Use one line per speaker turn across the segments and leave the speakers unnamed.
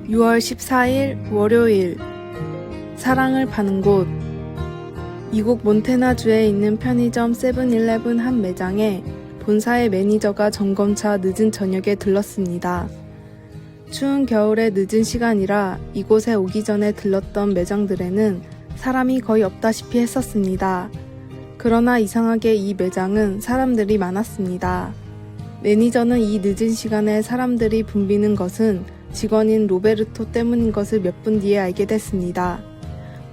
6월 14일 월요일 사랑을 파는 곳 미국 몬태나주에 있는 편의점 세븐일레븐 한 매장에 본사의 매니저가 점검차 늦은 저녁에 들렀습니다. 추운 겨울에 늦은 시간이라 이곳에 오기 전에 들렀던 매장들에는 사람이 거의 없다시피 했었습니다. 그러나 이상하게 이 매장은 사람들이 많았습니다. 매니저는 이 늦은 시간에 사람들이 붐비는 것은 직원인 로베르토 때문인 것을 몇 분 뒤에 알게 됐습니다.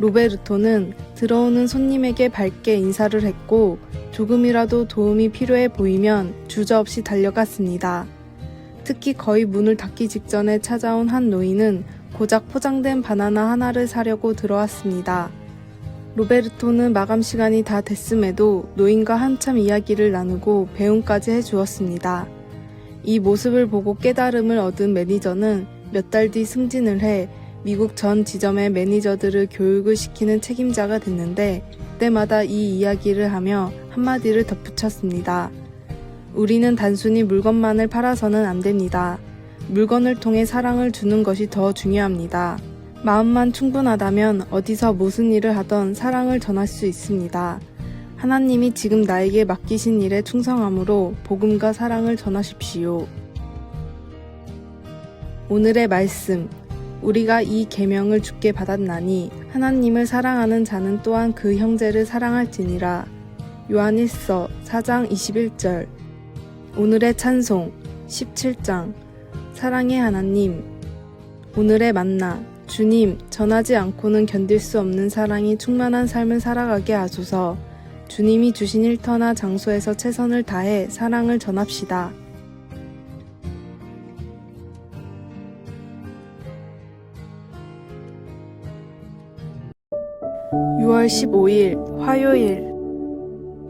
로베르토는 들어오는 손님에게 밝게 인사를 했고 조금이라도 도움이 필요해 보이면 주저없이 달려갔습니다. 특히 거의 문을 닫기 직전에 찾아온 한 노인은 고작 포장된 바나나 하나를 사려고 들어왔습니다. 로베르토는 마감 시간이 다 됐음에도 노인과 한참 이야기를 나누고 배웅까지 해주었습니다. 이 모습을 보고 깨달음을 얻은 매니저는 몇 달 뒤 승진을 해 미국 전 지점의 매니저들을 교육을 시키는 책임자가 됐는데 때마다 이 이야기를 하며 한마디를 덧붙였습니다. 우리는 단순히 물건만을 팔아서는 안 됩니다. 물건을 통해 사랑을 주는 것이 더 중요합니다. 마음만 충분하다면 어디서 무슨 일을 하던 사랑을 전할 수 있습니다. 하나님이 지금 나에게 맡기신 일에 충성함으로 복음과 사랑을 전하십시오. 오늘의 말씀. 우리가 이 계명을 주께 받았나니 하나님을 사랑하는 자는 또한 그 형제를 사랑할지니라. 요한일서 4장 21절. 오늘의 찬송 17장. 사랑의 하나님. 오늘의 만나. 주님, 전하지 않고는 견딜 수 없는 사랑이 충만한 삶을 살아가게 하소서. 주님이 주신 일터나 장소에서 최선을 다해 사랑을 전합시다. (6월 15일) 화요일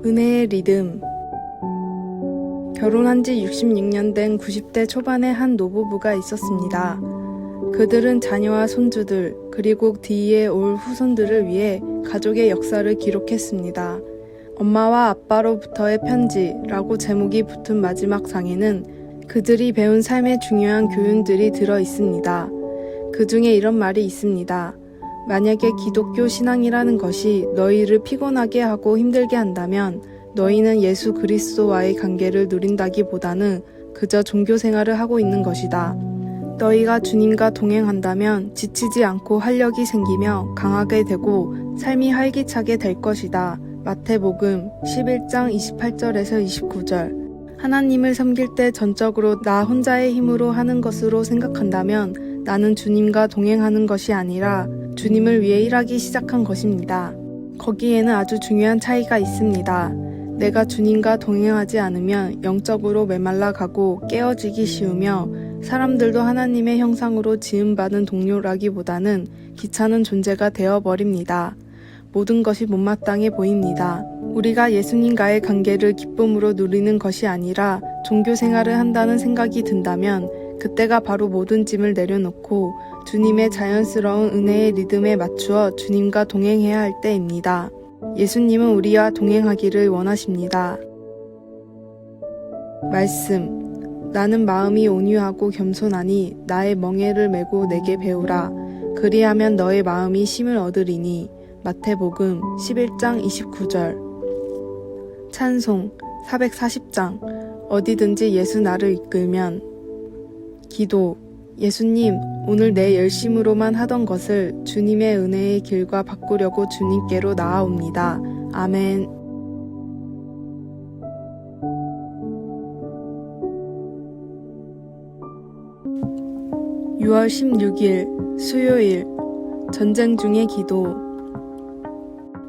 은혜의 리듬. 결혼한 지 66년 된 90대 초반의 한 노부부가 있었습니다. 그들은 자녀와 손주들 그리고 뒤에 올 후손들을 위해 가족의 역사를 기록했습니다. 엄마와 아빠로부터의 편지라고 제목이 붙은 마지막 상에는 그들이 배운 삶의 중요한 교훈들이 들어 있습니다. 그 중에 이런 말이 있습니다. 만약에 기독교 신앙이라는 것이 너희를 피곤하게 하고 힘들게 한다면 너희는 예수 그리스도와의 관계를 누린다기보다는 그저 종교 생활을 하고 있는 것이다. 너희가 주님과 동행한다면 지치지 않고 활력이 생기며 강하게 되고 삶이 활기차게 될 것이다. 마태복음 11장 28절에서 29절. 하나님을 섬길 때 전적으로 나 혼자의 힘으로 하는 것으로 생각한다면 나는 주님과 동행하는 것이 아니라 주님을 위해 일하기 시작한 것입니다. 거기에는 아주 중요한 차이가 있습니다. 내가 주님과 동행하지 않으면 영적으로 메말라가고 깨어지기 쉬우며 사람들도 하나님의 형상으로 지음받은 동료라기보다는 귀찮은 존재가 되어버립니다. 모든 것이 못마땅해 보입니다. 우리가 예수님과의 관계를 기쁨으로 누리는 것이 아니라 종교 생활을 한다는 생각이 든다면 그때가 바로 모든 짐을 내려놓고 주님의 자연스러운 은혜의 리듬에 맞추어 주님과 동행해야 할 때입니다. 예수님은 우리와 동행하기를 원하십니다. 말씀. 나는 마음이 온유하고 겸손하니 나의 멍에를 메고 내게 배우라. 그리하면 너의 마음이 쉼을 얻으리니. 마태복음 11장 29절. 찬송 440장. 어디든지 예수 나를 이끌면. 기도. 예수님, 오늘 내 열심으로만 하던 것을 주님의 은혜의 길과 바꾸려고 주님께로 나아옵니다. 아멘. (6월 16일) 수요일. 전쟁 중의 기도.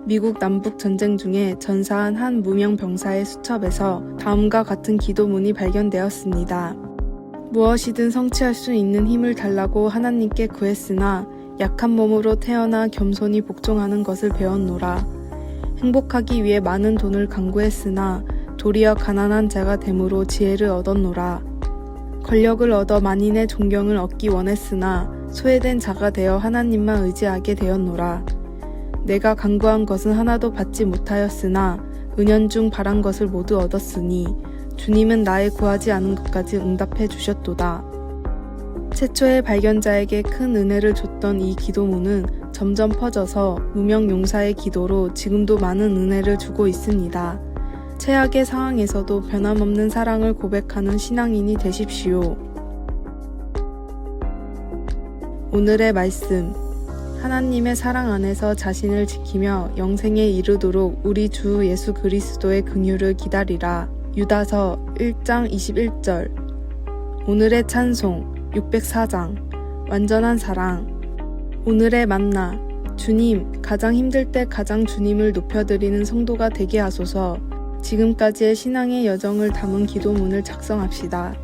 미국 남북 전쟁 중에 전사한 한 무명 병사의 수첩에서 다음과 같은 기도문이 발견되었습니다. 무엇이든 성취할 수 있는 힘을 달라고 하나님께 구했으나 약한 몸으로 태어나 겸손히 복종하는 것을 배웠노라. 행복하기 위해 많은 돈을 강구했으나 도리어 가난한 자가 됨으로 지혜를 얻었노라. 권력을 얻어 만인의 존경을 얻기 원했으나 소외된 자가 되어 하나님만 의지하게 되었노라. 내가 간구한 것은 하나도 받지 못하였으나 은연중 바란 것을 모두 얻었으니 주님은 나의 구하지 않은 것까지 응답해 주셨도다. 최초의 발견자에게 큰 은혜를 줬던 이 기도문은 점점 퍼져서 무명용사의 기도로 지금도 많은 은혜를 주고 있습니다. 최악의 상황에서도 변함없는 사랑을 고백하는 신앙인이 되십시오. 오늘의 말씀. 하나님의 사랑 안에서 자신을 지키며 영생에 이르도록 우리 주 예수 그리스도의 긍휼을 기다리라. 유다서 1장 21절. 오늘의 찬송 604장. 완전한 사랑. 오늘의 만나. 주님, 가장 힘들 때 가장 주님을 높여드리는 성도가 되게 하소서. 지금까지의 신앙의 여정을 담은 기도문을 작성합시다.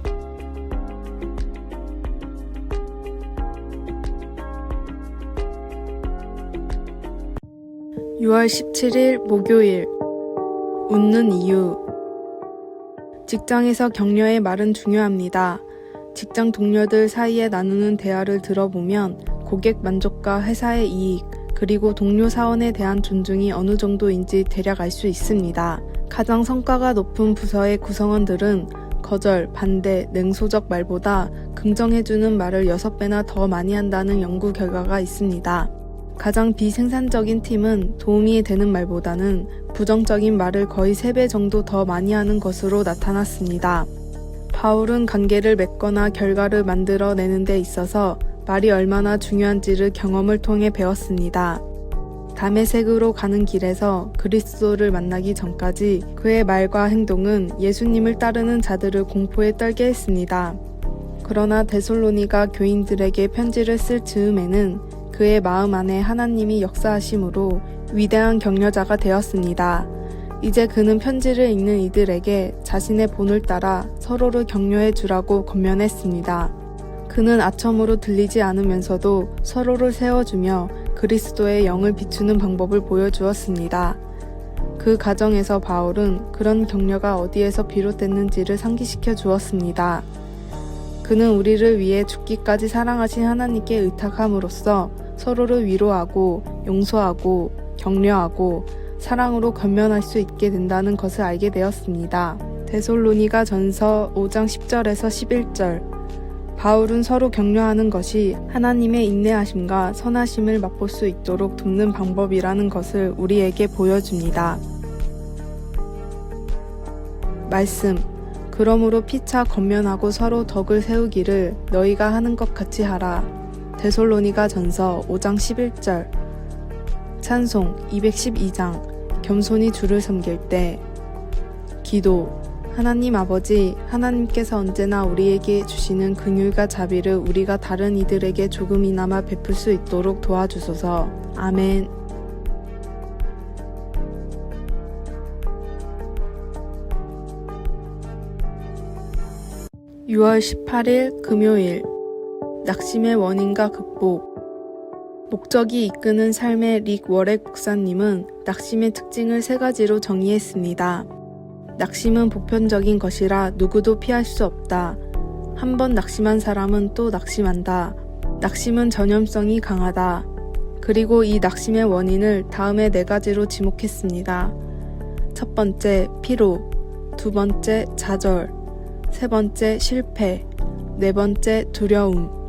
6월 17일 목요일. 웃는 이유. 직장에서 격려의 말은 중요합니다. 직장 동료들 사이에 나누는 대화를 들어보면 고객 만족과 회사의 이익, 그리고 동료 사원에 대한 존중이 어느 정도인지 대략 알 수 있습니다. 가장 성과가 높은 부서의 구성원들은 거절, 반대, 냉소적 말보다 긍정해주는 말을 6배나 더 많이 한다는 연구 결과가 있습니다. 가장 비생산적인 팀은 도움이 되는 말보다는 부정적인 말을 거의 3배 정도 더 많이 하는 것으로 나타났습니다. 바울은 관계를 맺거나 결과를 만들어내는 데 있어서 말이 얼마나 중요한지를 경험을 통해 배웠습니다. 다메섹으로 가는 길에서 그리스도를 만나기 전까지 그의 말과 행동은 예수님을 따르는 자들을 공포에 떨게 했습니다. 그러나 데살로니가 교인들에게 편지를 쓸 즈음에는 그의 마음 안에 하나님이 역사하심으로 위대한 격려자가 되었습니다. 이제 그는 편지를 읽는 이들에게 자신의 본을 따라 서로를 격려해 주라고 권면했습니다. 그는 아첨으로 들리지 않으면서도 서로를 세워주며 그리스도의 영을 비추는 방법을 보여주었습니다. 그 과정에서 바울은 그런 격려가 어디에서 비롯됐는지를 상기시켜 주었습니다. 그는 우리를 위해 죽기까지 사랑하신 하나님께 의탁함으로써 서로를 위로하고 용서하고 격려하고 사랑으로 권면할 수 있게 된다는 것을 알게 되었습니다. 데살로니가 전서 5장 10절에서 11절. 바울은 서로 격려하는 것이 하나님의 인내하심과 선하심을 맛볼 수 있도록 돕는 방법이라는 것을 우리에게 보여줍니다. 말씀. 그러므로 피차 권면하고 서로 덕을 세우기를 너희가 하는 것 같이 하라. 데살로니가 전서 5장 11절. 찬송 212장. 겸손히 주를 섬길 때. 기도. 하나님 아버지, 하나님께서 언제나 우리에게 주시는 긍휼과 자비를 우리가 다른 이들에게 조금이나마 베풀 수 있도록 도와주소서. 아멘. (6월 18일) 금요일. 낙심의 원인과 극복. 목적이 이끄는 삶의 릭 워렉 목사님은 낙심의 특징을 3가지로 정의했습니다. 낙심은 보편적인 것이라 누구도 피할 수 없다. 한 번 낙심한 사람은 또 낙심한다. 낙심은 전염성이 강하다. 그리고 이 낙심의 원인을 다음에 4가지로 지목했습니다. 첫 번째, 피로. 두 번째, 좌절. 세 번째, 실패. 네 번째, 두려움.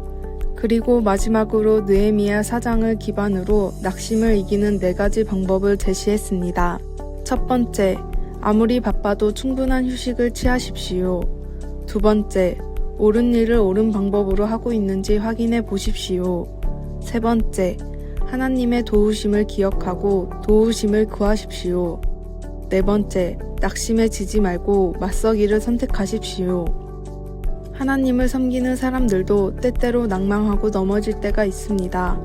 그리고 마지막으로 느헤미야 4장을 기반으로 낙심을 이기는 4가지 방법을 제시했습니다. 첫 번째, 아무리 바빠도 충분한 휴식을 취하십시오. 두 번째, 옳은 일을 옳은 방법으로 하고 있는지 확인해 보십시오. 세 번째, 하나님의 도우심을 기억하고 도우심을 구하십시오. 네 번째, 낙심에 지지 말고 맞서기를 선택하십시오. 하나님을 섬기는 사람들도 때때로 낭망하고 넘어질 때가 있습니다.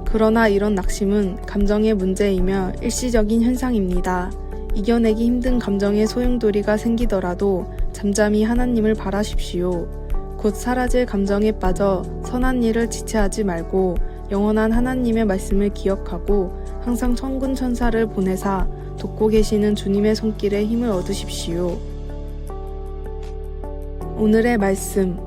그러나 이런 낙심은 감정의 문제이며 일시적인 현상입니다. 이겨내기 힘든 감정의 소용돌이가 생기더라도 잠잠히 하나님을 바라십시오. 곧 사라질 감정에 빠져 선한 일을 지체하지 말고 영원한 하나님의 말씀을 기억하고 항상 천군 천사를 보내사 돕고 계시는 주님의 손길에 힘을 얻으십시오. 오늘의 말씀.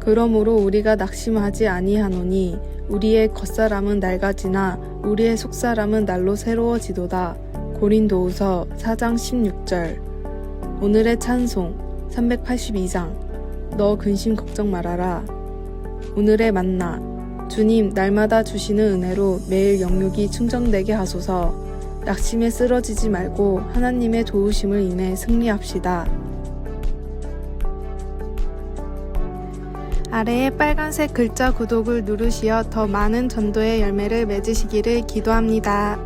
그러므로 우리가 낙심하지 아니하노니 우리의 겉사람은 낡아지나 우리의 속사람은 날로 새로워지도다. 고린도후서 4장 16절. 오늘의 찬송 382장. 너 근심 걱정 말아라. 오늘의 만나. 주님, 날마다 주시는 은혜로 매일 영육이 충전되게 하소서. 낙심에 쓰러지지 말고 하나님의 도우심을 인해 승리합시다. 아래에 빨간색 글자 구독을 누르시어 더 많은 전도의 열매를 맺으시기를 기도합니다.